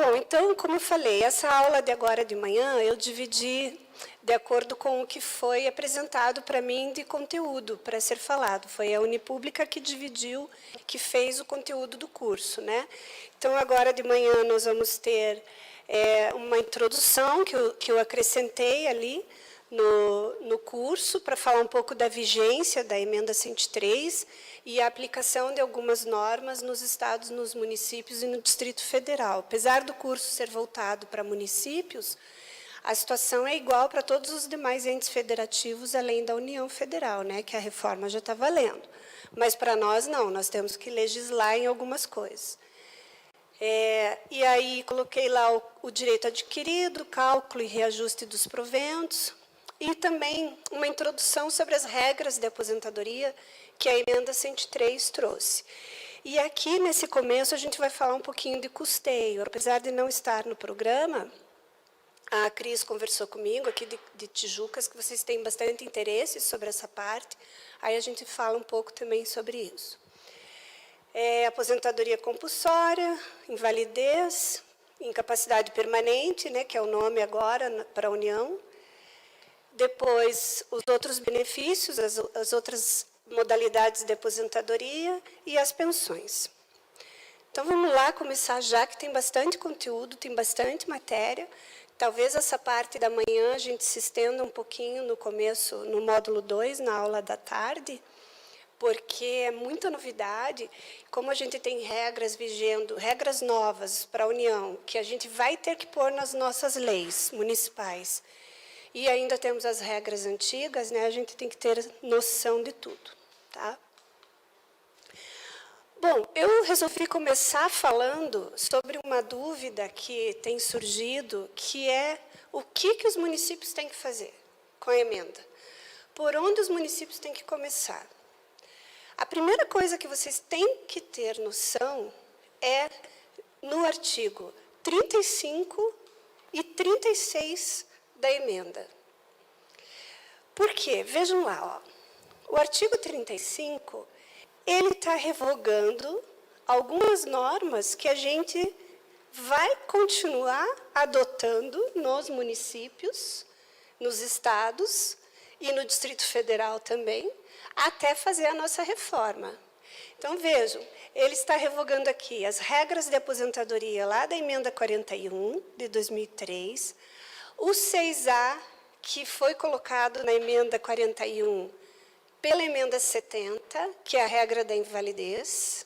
Bom, então, como eu falei, essa aula de agora de manhã eu dividi de acordo com o que foi apresentado para mim de conteúdo para ser falado. Foi a Unipública que dividiu, que fez o conteúdo do curso, né? Então, agora de manhã nós vamos ter uma introdução que eu acrescentei ali no curso para falar um pouco da vigência da emenda 103 e a aplicação de algumas normas nos estados, nos municípios e no Distrito Federal. Apesar do curso ser voltado para municípios, a situação é igual para todos os demais entes federativos, além da União Federal, né, que a reforma já está valendo. Mas, para nós, não, nós temos que legislar em algumas coisas. E aí, coloquei lá o direito adquirido, cálculo e reajuste dos proventos, e também uma introdução sobre as regras de aposentadoria que a emenda 103 trouxe. E aqui, nesse começo, a gente vai falar um pouquinho de custeio. Apesar de não estar no programa, a Cris conversou comigo, aqui de Tijucas, que vocês têm bastante interesse sobre essa parte. Aí a gente fala um pouco também sobre isso. Aposentadoria compulsória, invalidez, incapacidade permanente, né, que é o nome agora para a União. Depois, os outros benefícios, as outras modalidades de aposentadoria e as pensões. Então, vamos lá começar já, que tem bastante conteúdo, tem bastante matéria. Talvez essa parte da manhã a gente se estenda um pouquinho no começo, no módulo 2, na aula da tarde, porque é muita novidade. Como a gente tem regras vigendo, regras novas para a União, que a gente vai ter que pôr nas nossas leis municipais, e ainda temos as regras antigas, né? A gente tem que ter noção de tudo, tá? Bom, eu resolvi começar falando sobre uma dúvida que tem surgido, que é o que os municípios têm que fazer com a emenda. Por onde os municípios têm que começar? A primeira coisa que vocês têm que ter noção é no artigo 35 e 36 da emenda. Por quê? Vejam lá, ó. O artigo 35, ele está revogando algumas normas que a gente vai continuar adotando nos municípios, nos estados e no Distrito Federal também, até fazer a nossa reforma. Então, vejam, ele está revogando aqui as regras de aposentadoria lá da emenda 41, de 2003, o 6A, que foi colocado na emenda 41 pela emenda 70, que é a regra da invalidez.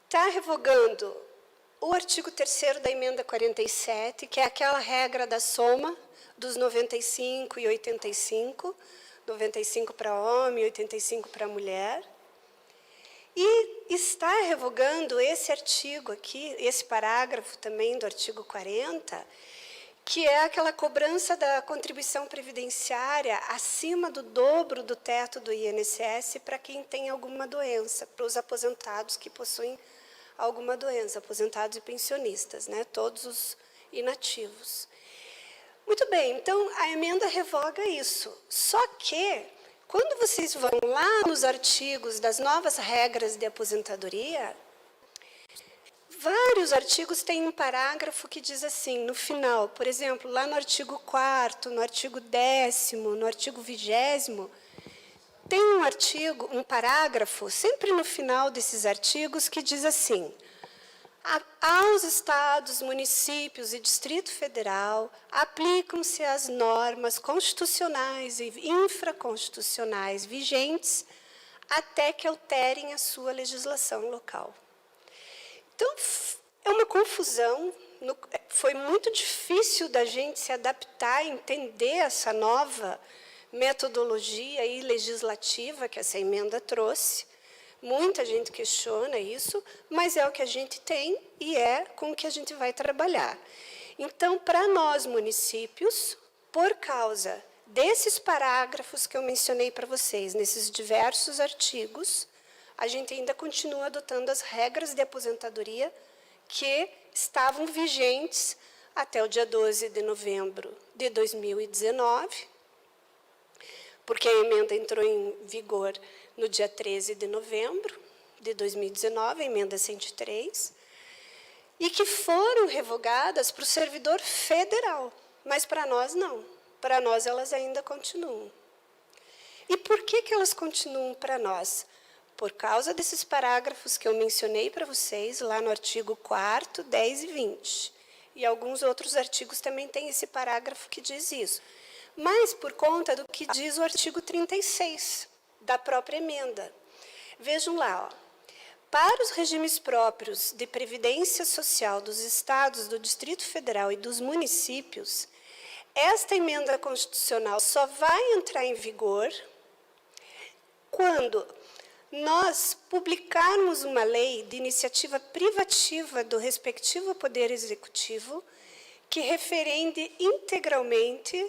Está revogando o artigo 3º da emenda 47, que é aquela regra da soma dos 95 e 85, 95 para homem, 85 para mulher. E está revogando esse artigo aqui, esse parágrafo também do artigo 40, que é aquela cobrança da contribuição previdenciária acima do dobro do teto do INSS para quem tem alguma doença, para os aposentados que possuem alguma doença, aposentados e pensionistas, né? Todos os inativos. Muito bem, então a emenda revoga isso. Só que, quando vocês vão lá nos artigos das novas regras de aposentadoria, vários artigos têm um parágrafo que diz assim, no final, por exemplo, lá no artigo 4º, no artigo 10º, no artigo 20º, tem um parágrafo, sempre no final desses artigos, que diz assim: aos estados, municípios e Distrito Federal aplicam-se as normas constitucionais e infraconstitucionais vigentes até que alterem a sua legislação local. Então, é uma confusão, foi muito difícil da gente se adaptar, entender essa nova metodologia e legislativa que essa emenda trouxe. Muita gente questiona isso, mas é o que a gente tem e é com o que a gente vai trabalhar. Então, para nós, municípios, por causa desses parágrafos que eu mencionei para vocês, nesses diversos artigos, a gente ainda continua adotando as regras de aposentadoria que estavam vigentes até o dia 12 de novembro de 2019, porque a emenda entrou em vigor no dia 13 de novembro de 2019, a emenda 103. e que foram revogadas para o servidor federal, mas para nós não. Para nós elas ainda continuam. E por que elas continuam para nós? Por causa desses parágrafos que eu mencionei para vocês, lá no artigo 4º, 10 e 20. E alguns outros artigos também têm esse parágrafo que diz isso. Mas por conta do que diz o artigo 36 da própria emenda. Vejam lá, ó. Para os regimes próprios de previdência social dos estados, do Distrito Federal e dos municípios, esta emenda constitucional só vai entrar em vigor quando nós publicarmos uma lei de iniciativa privativa do respectivo Poder Executivo que referende integralmente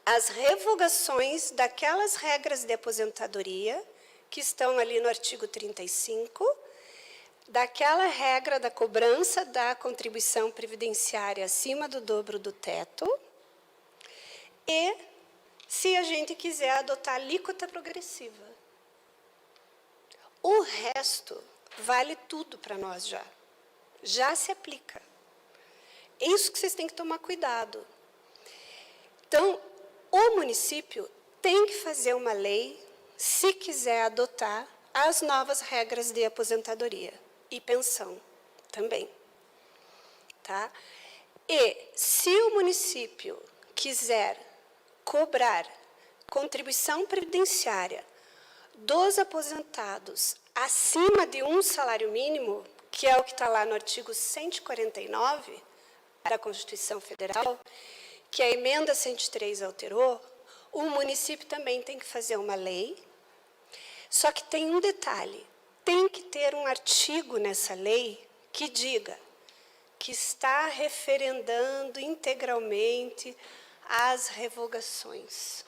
as revogações daquelas regras de aposentadoria que estão ali no artigo 35, daquela regra da cobrança da contribuição previdenciária acima do dobro do teto, e se a gente quiser adotar alíquota progressiva. O resto vale tudo para nós já. Já se aplica. É isso que vocês têm que tomar cuidado. Então, o município tem que fazer uma lei se quiser adotar as novas regras de aposentadoria e pensão também. Tá? E se o município quiser cobrar contribuição previdenciária dos aposentados acima de um salário mínimo, que é o que está lá no artigo 149 da Constituição Federal, que a emenda 103 alterou, o município também tem que fazer uma lei. Só que tem um detalhe, tem que ter um artigo nessa lei que diga que está referendando integralmente as revogações.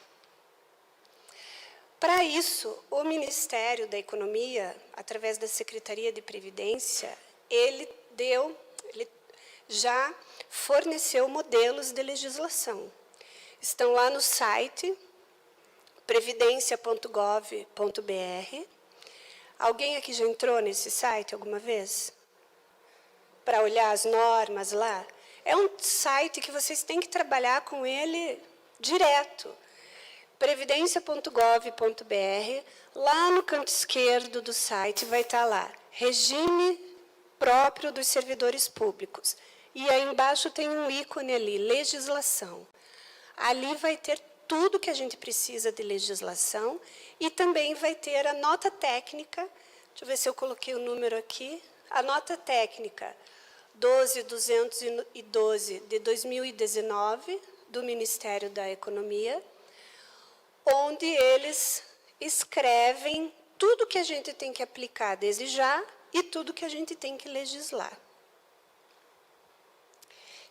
Para isso, o Ministério da Economia, através da Secretaria de Previdência, ele já forneceu modelos de legislação. Estão lá no site previdencia.gov.br. Alguém aqui já entrou nesse site alguma vez? Para olhar as normas lá? É um site que vocês têm que trabalhar com ele direto. previdencia.gov.br, lá no canto esquerdo do site vai estar lá, regime próprio dos servidores públicos. E aí embaixo tem um ícone ali, legislação. Ali vai ter tudo que a gente precisa de legislação e também vai ter a nota técnica, deixa eu ver se eu coloquei o número aqui, a nota técnica 12.212 de 2019, do Ministério da Economia, onde eles escrevem tudo que a gente tem que aplicar desde já e tudo que a gente tem que legislar.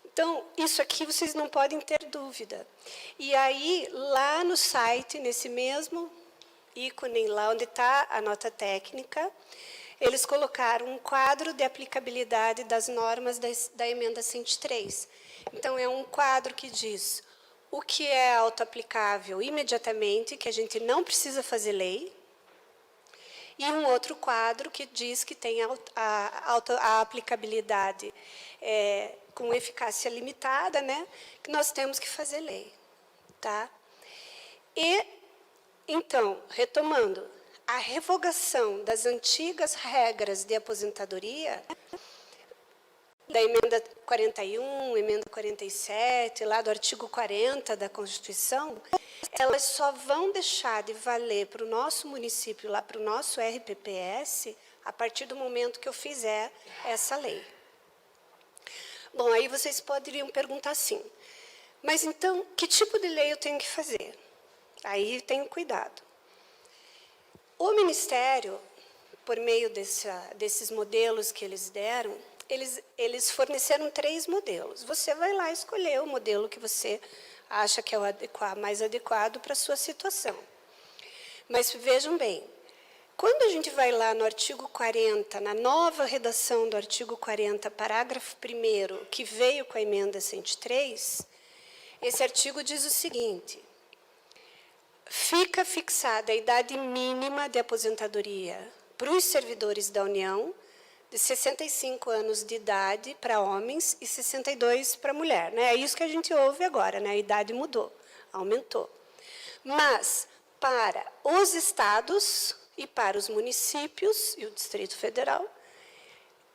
Então, isso aqui vocês não podem ter dúvida. E aí, lá no site, nesse mesmo ícone, lá onde está a nota técnica, eles colocaram um quadro de aplicabilidade das normas da emenda 103. Então, é um quadro que diz o que é autoaplicável imediatamente, que a gente não precisa fazer lei, e um outro quadro que diz que tem a aplicabilidade com eficácia limitada, né, que nós temos que fazer lei. Tá? E, então, retomando, a revogação das antigas regras de aposentadoria, da emenda 41, emenda 47, lá do artigo 40 da Constituição, elas só vão deixar de valer para o nosso município, lá para o nosso RPPS, a partir do momento que eu fizer essa lei. Bom, aí vocês poderiam perguntar assim, mas então, que tipo de lei eu tenho que fazer? Aí tenho cuidado. O Ministério, por meio desses modelos que eles deram, eles forneceram 3 modelos. Você vai lá escolher o modelo que você acha que é o mais adequado para a sua situação. Mas vejam bem, quando a gente vai lá no artigo 40, na nova redação do artigo 40, parágrafo 1º, que veio com a emenda 103, esse artigo diz o seguinte: fica fixada a idade mínima de aposentadoria para os servidores da União, de 65 anos de idade para homens e 62 para mulher, né? É isso que a gente ouve agora, né? A idade mudou, aumentou. Mas para os estados e para os municípios e o Distrito Federal,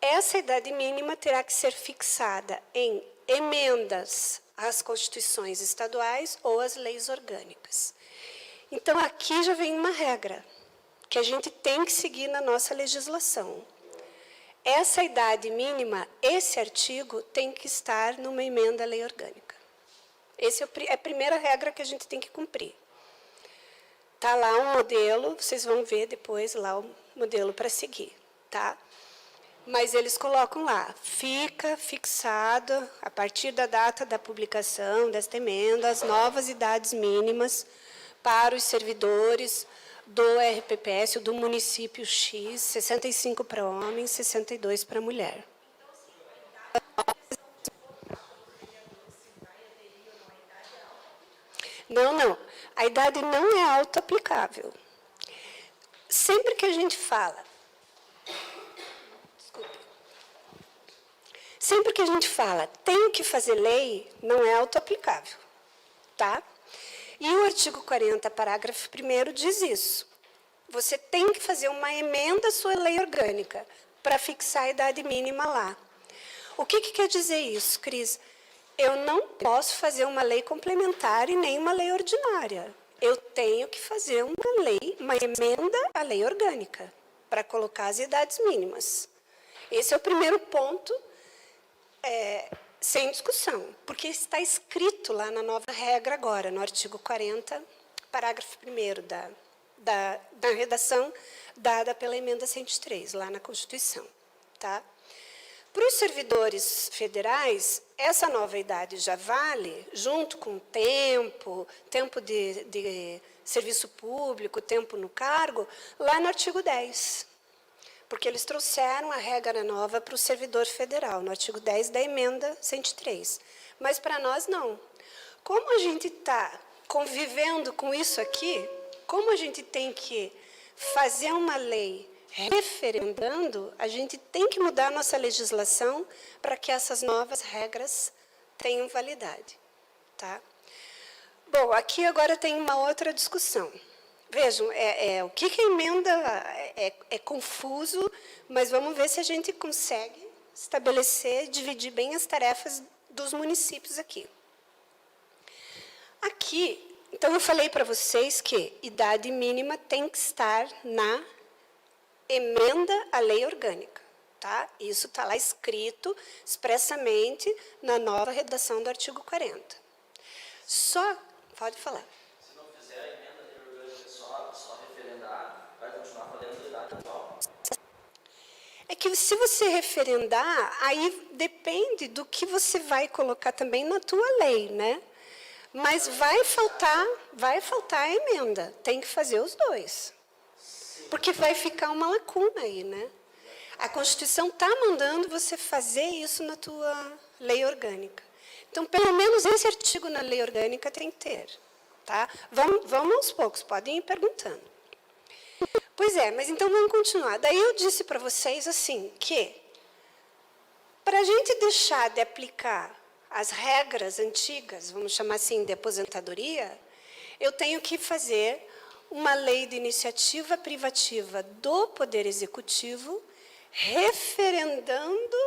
essa idade mínima terá que ser fixada em emendas às constituições estaduais ou às leis orgânicas. Então, aqui já vem uma regra que a gente tem que seguir na nossa legislação. Essa idade mínima, esse artigo, tem que estar numa emenda à lei orgânica. Essa é a primeira regra que a gente tem que cumprir. Está lá um modelo, vocês vão ver depois lá o modelo para seguir, tá? Mas eles colocam lá, fica fixado, a partir da data da publicação desta emenda, as novas idades mínimas para os servidores do RPPS, do município X, 65 para homem, 62 para mulher. Não. A idade não é auto-aplicável. Sempre que a gente fala... Desculpe. Sempre que a gente fala tem que fazer lei, não é auto-aplicável. Tá? E o artigo 40, parágrafo 1º, diz isso. Você tem que fazer uma emenda à sua lei orgânica para fixar a idade mínima lá. O que quer dizer isso, Cris? Eu não posso fazer uma lei complementar e nem uma lei ordinária. Eu tenho que fazer uma emenda à lei orgânica para colocar as idades mínimas. Esse é o primeiro ponto, sem discussão, porque está escrito lá na nova regra agora, no artigo 40, parágrafo 1º da redação dada pela emenda 103, lá na Constituição. Tá? Para os servidores federais, essa nova idade já vale, junto com tempo de serviço público, tempo no cargo, lá no artigo 10. Porque eles trouxeram a regra nova para o servidor federal, no artigo 10 da emenda 103. Mas para nós, não. Como a gente está convivendo com isso aqui, como a gente tem que fazer uma lei referendando, a gente tem que mudar a nossa legislação para que essas novas regras tenham validade. Tá? Bom, aqui agora tem uma outra discussão. Vejam, o que a emenda é confuso, mas vamos ver se a gente consegue estabelecer, dividir bem as tarefas dos municípios aqui. Aqui, então, eu falei para vocês que idade mínima tem que estar na emenda à lei orgânica. Tá? Isso está lá escrito expressamente na nova redação do artigo 40. Pode falar. Se não fizer a emenda à lei orgânica só referendar, vai continuar valendo a idade atual. É que se você referendar, aí depende do que você vai colocar também na tua lei, né? Mas vai faltar a emenda. Tem que fazer os dois. Porque vai ficar uma lacuna aí, né? A Constituição está mandando você fazer isso na tua lei orgânica. Então, pelo menos esse artigo na lei orgânica tem que ter. Tá? Vamos aos poucos, podem ir perguntando. Pois é, mas então vamos continuar. Daí eu disse para vocês assim, que para a gente deixar de aplicar as regras antigas, vamos chamar assim, de aposentadoria, eu tenho que fazer uma lei de iniciativa privativa do Poder Executivo, referendando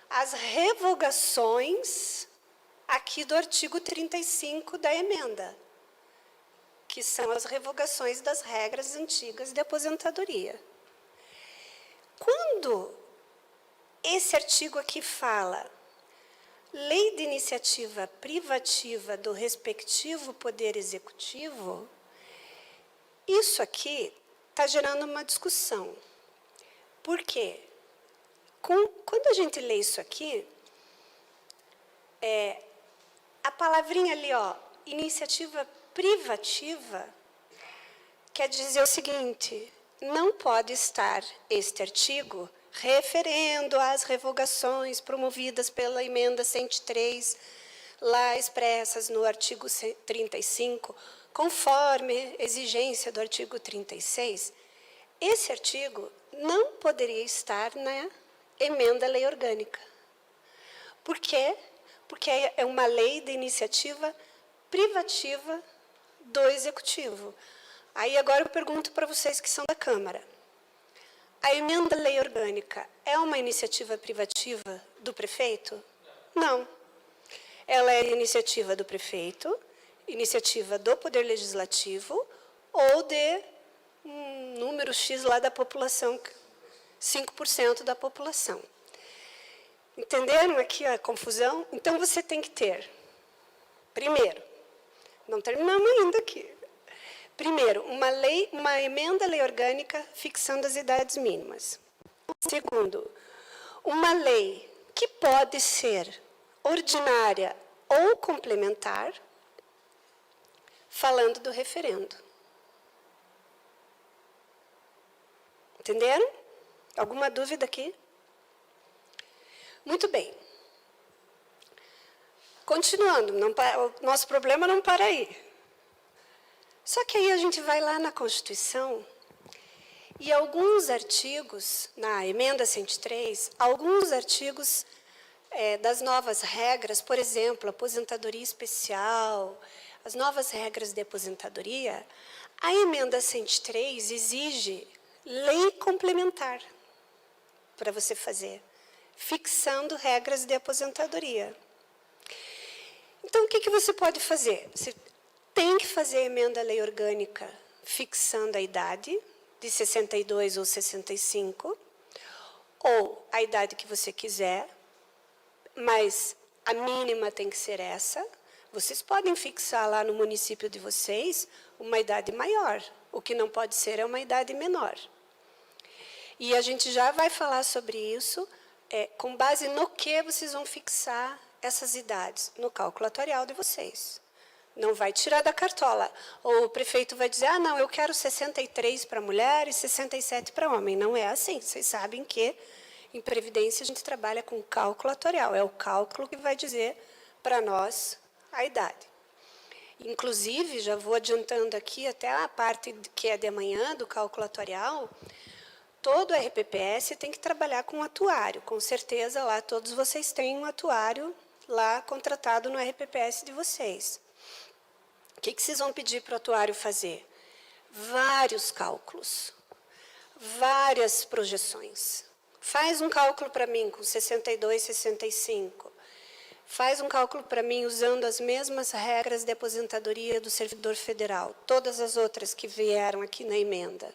as revogações aqui do artigo 35 da emenda, que são as revogações das regras antigas de aposentadoria. Quando esse artigo aqui fala lei de iniciativa privativa do respectivo Poder Executivo, isso aqui está gerando uma discussão. Por quê? Quando a gente lê isso aqui, a palavrinha ali, ó, iniciativa privativa, quer dizer o seguinte, não pode estar este artigo referendo às revogações promovidas pela emenda 103, lá expressas no artigo 35, conforme exigência do artigo 36, esse artigo não poderia estar na emenda à lei orgânica. Por quê? Porque é uma lei de iniciativa privativa do Executivo. Aí agora eu pergunto para vocês que são da Câmara. A emenda à lei orgânica é uma iniciativa privativa do prefeito? Não. Ela é iniciativa do prefeito, iniciativa do Poder Legislativo ou de um número X lá da população, 5% da população. Entenderam aqui a confusão? Então, você tem que ter, primeiro, não terminamos ainda aqui. Primeiro, uma emenda à lei orgânica fixando as idades mínimas. Segundo, uma lei que pode ser ordinária ou complementar, falando do referendo. Entenderam? Alguma dúvida aqui? Muito bem. Continuando, o nosso problema não para aí. Só que aí a gente vai lá na Constituição e alguns artigos, na emenda 103, alguns artigos das novas regras, por exemplo, aposentadoria especial, as novas regras de aposentadoria, a emenda 103 exige lei complementar para você fazer, fixando regras de aposentadoria. Então, o que você pode fazer? Você tem que fazer a emenda à lei orgânica fixando a idade, de 62 ou 65, ou a idade que você quiser, mas a mínima tem que ser essa. Vocês podem fixar lá no município de vocês uma idade maior. O que não pode ser é uma idade menor. E a gente já vai falar sobre isso, com base no que vocês vão fixar essas idades, no cálculo atuarial de vocês. Não vai tirar da cartola. Ou o prefeito vai dizer, não, eu quero 63 para mulher e 67 para homem. Não é assim. Vocês sabem que em Previdência a gente trabalha com cálculo atuarial. É o cálculo que vai dizer para nós a idade. Inclusive, já vou adiantando aqui até a parte que é de amanhã, do cálculo atuarial, todo RPPS tem que trabalhar com atuário. Com certeza, lá todos vocês têm um atuário lá contratado no RPPS de vocês. O que vocês vão pedir para o atuário fazer? Vários cálculos, várias projeções. Faz um cálculo para mim com 62, 65. Faz um cálculo para mim usando as mesmas regras de aposentadoria do servidor federal, todas as outras que vieram aqui na emenda.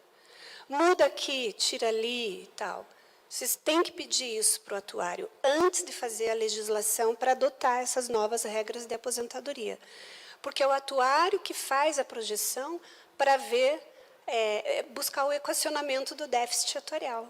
Muda aqui, tira ali e tal. Vocês têm que pedir isso para o atuário antes de fazer a legislação para adotar essas novas regras de aposentadoria. Porque é o atuário que faz a projeção para ver, buscar o equacionamento do déficit atuarial.